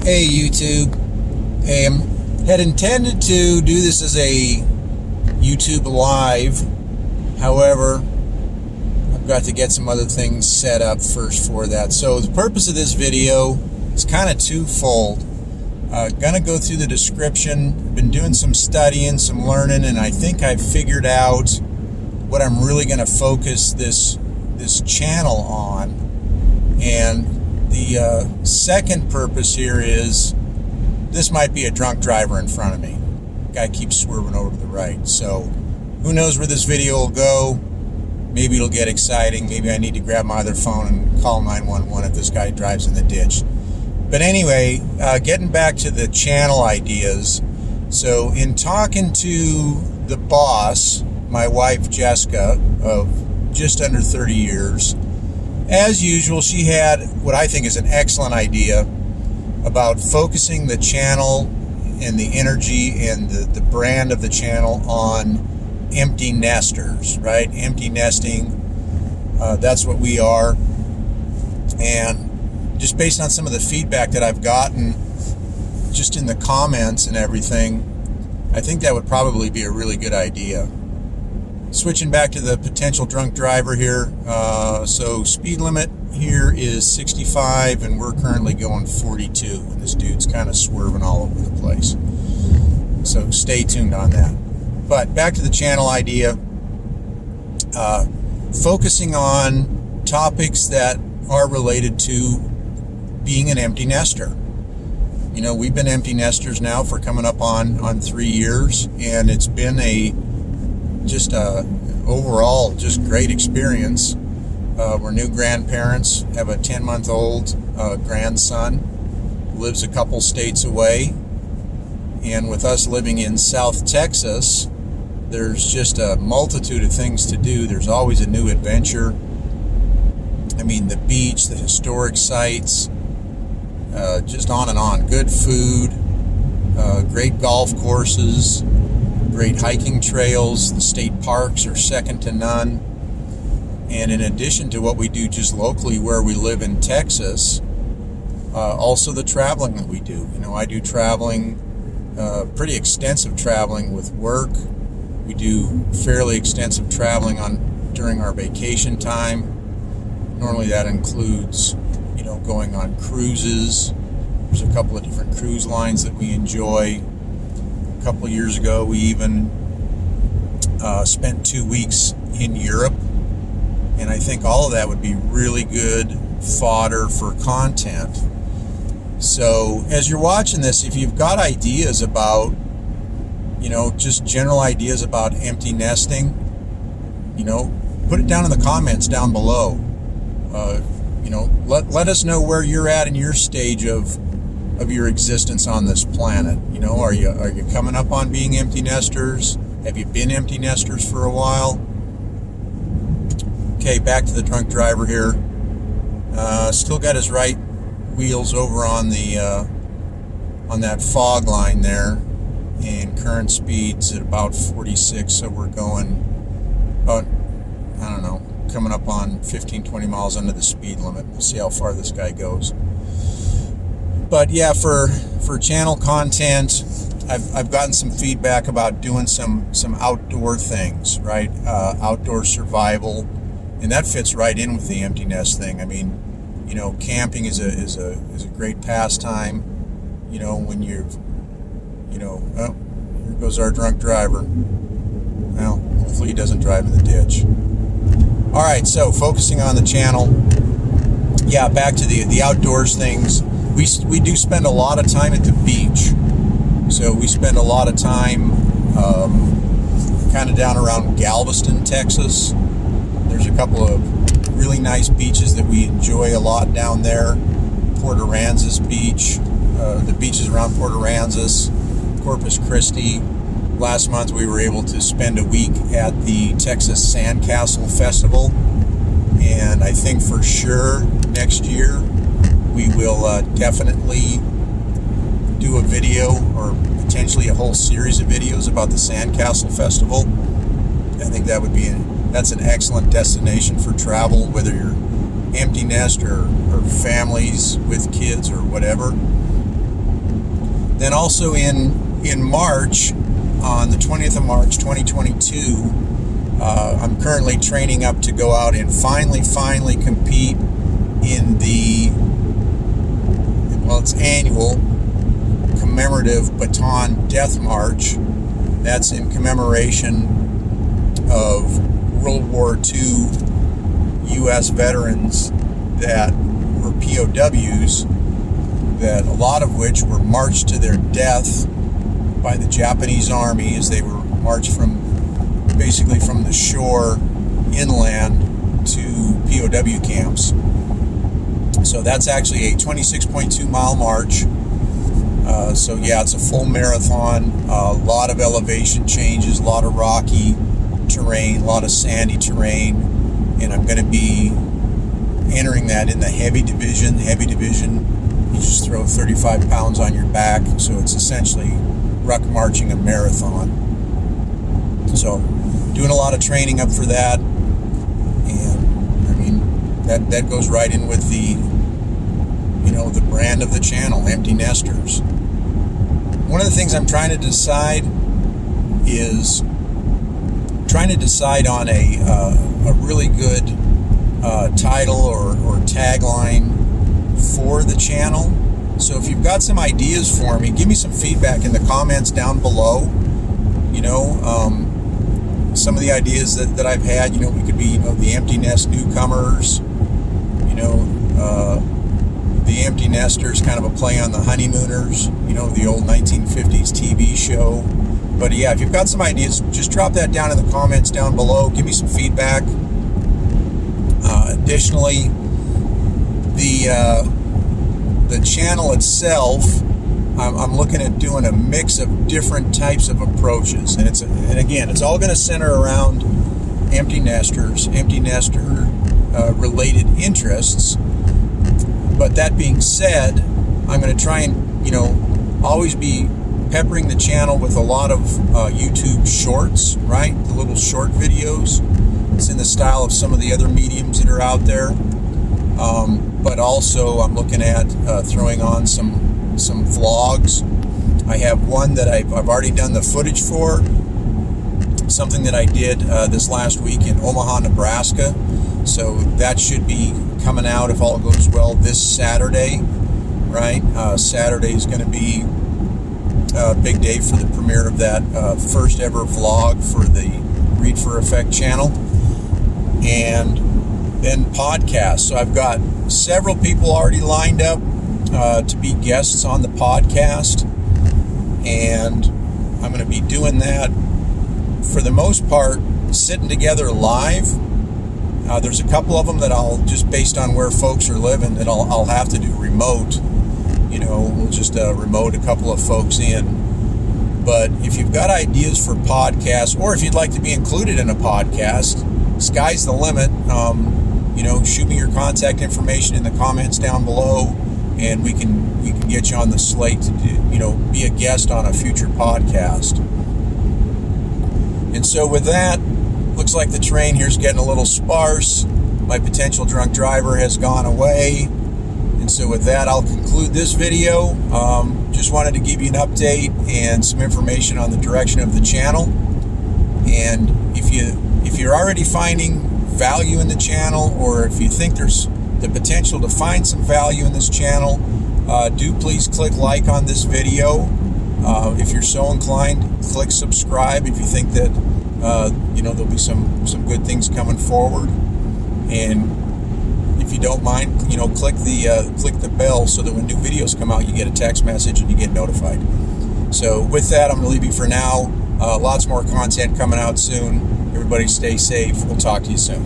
Hey YouTube, hey, had intended to do this as a YouTube live. However, I've got to get some other things set up first for that. So the purpose of this video is kind of twofold. Gonna go through the description. Been doing some studying, some learning, and I think I've figured out what I'm really going to focus this channel on. And the second purpose here is this might be a drunk driver in front of me. Guy keeps swerving over to the right. So who knows where this video will go. Maybe it'll get exciting. Maybe I need to grab my other phone and call 911 if this guy drives in the ditch. But anyway, getting back to the channel ideas. So in talking to the boss, my wife Jessica, of just under 30 years, as usual, she had what I think is an excellent idea about focusing the channel and the energy and the brand of the channel on empty nesters, right? Empty nesting, that's what we are. And just based on some of the feedback that I've gotten just in the comments and everything, I think that would probably be a really good idea. Switching back to the potential drunk driver here. So speed limit here is 65 and we're currently going 42, and this dude's kind of swerving all over the place. So stay tuned on that. But back to the channel idea. Focusing on topics that are related to being an empty nester. You know, we've been empty nesters now for coming up on 3 years, and it's been just a overall just great experience. We're new grandparents, have a 10-month-old grandson, lives a couple states away, and with us living in South Texas, there's just a multitude of things to do. There's always a new adventure. I mean, the beach, the historic sites, just on and on. Good food, great golf courses, great hiking trails. The state parks are second to none. And in addition to what we do just locally where we live in Texas, also the traveling that we do. You know, I do traveling, pretty extensive traveling with work. We do fairly extensive traveling during our vacation time. Normally that includes, you know, going on cruises. There's a couple of different cruise lines that we enjoy. A couple of years ago, we even spent 2 weeks in Europe, and I think all of that would be really good fodder for content. So as you're watching this, if you've got ideas about, you know, just general ideas about empty nesting, you know, put it down in the comments down below. You know, let us know where you're at in your stage of your existence on this planet. You know, are you coming up on being empty nesters? Have you been empty nesters for a while? Okay, back to the drunk driver here. Still got his right wheels over on the on that fog line there, and current speeds at about 46. So we're going about, I don't know, coming up on 15-20 miles under the speed limit. We'll see how far this guy goes. But yeah, for channel content, I've gotten some feedback about doing some outdoor things, right? Outdoor survival, and that fits right in with the empty nest thing. I mean, you know, camping is a great pastime. You know, when oh, here goes our drunk driver. Well, hopefully he doesn't drive in the ditch. All right, so focusing on the channel. Yeah, back to the outdoors things. We do spend a lot of time at the beach. So we spend a lot of time kind of down around Galveston, Texas. There's a couple of really nice beaches that we enjoy a lot down there. Port Aransas Beach, the beaches around Port Aransas, Corpus Christi. Last month we were able to spend a week at the Texas Sandcastle Festival, and I think for sure next year we will definitely do a video or potentially a whole series of videos about the Sandcastle Festival. I think that's an excellent destination for travel, whether you're empty nest or families with kids or whatever. Then also in March, on the 20th of March 2022, I'm currently training up to go out and finally compete in the, well, it's annual commemorative Bataan Death March. That's in commemoration of World War II U.S. veterans that were POWs, that a lot of which were marched to their death by the Japanese army as they were marched basically from the shore inland to POW camps. So that's actually a 26.2 mile march. So yeah, it's a full marathon, a lot of elevation changes, a lot of rocky terrain, a lot of sandy terrain, and I'm going to be entering that in the heavy division. You just throw 35 pounds on your back, so it's essentially ruck marching a marathon. So doing a lot of training up for that, and I mean that goes right in with the brand of the channel, Empty Nesters. One of the things I'm trying to decide on a really good title or tagline for the channel. So if you've got some ideas for me, give me some feedback in the comments down below. Some of the ideas that I've had, we could be, the Empty Nest Newcomers, the Empty Nesters, kind of a play on the Honeymooners, the old 1950s TV show. But yeah, if you've got some ideas, just drop that down in the comments down below. Give me some feedback. Additionally, the channel itself, I'm looking at doing a mix of different types of approaches, and again, it's all going to center around empty nesters, empty nester related interests. But that being said, I'm going to try and always be peppering the channel with a lot of YouTube shorts, right? The little short videos. It's in the style of some of the other mediums that are out there. But also I'm looking at throwing on some vlogs. I have one that I've already done the footage for, something that I did this last week in Omaha, Nebraska. So that should be coming out, if all goes well, this Saturday, right? Saturday is going to be a big day for the premiere of that first ever vlog for the Read for Effect channel. And then podcasts. So I've got several people already lined up to be guests on the podcast, and I'm going to be doing that for the most part sitting together live. There's a couple of them that I'll, just based on where folks are living, that I'll have to do remote. We'll just remote a couple of folks in. But if you've got ideas for podcasts, or if you'd like to be included in a podcast, sky's the limit. Shoot me your contact information in the comments down below, and we can get you on the slate to be a guest on a future podcast. And so with that, looks like the terrain here's getting a little sparse. My potential drunk driver has gone away. And so with that, I'll conclude this video. Just wanted to give you an update and some information on the direction of the channel. And if you're already finding value in the channel, or if you think there's the potential to find some value in this channel, do please click like on this video. If you're so inclined, click subscribe if you think that there'll be some good things coming forward. And if you don't mind, click the bell so that when new videos come out, you get a text message and you get notified. So with that, I'm going to leave you for now. Lots more content coming out soon. Everybody stay safe. We'll talk to you soon.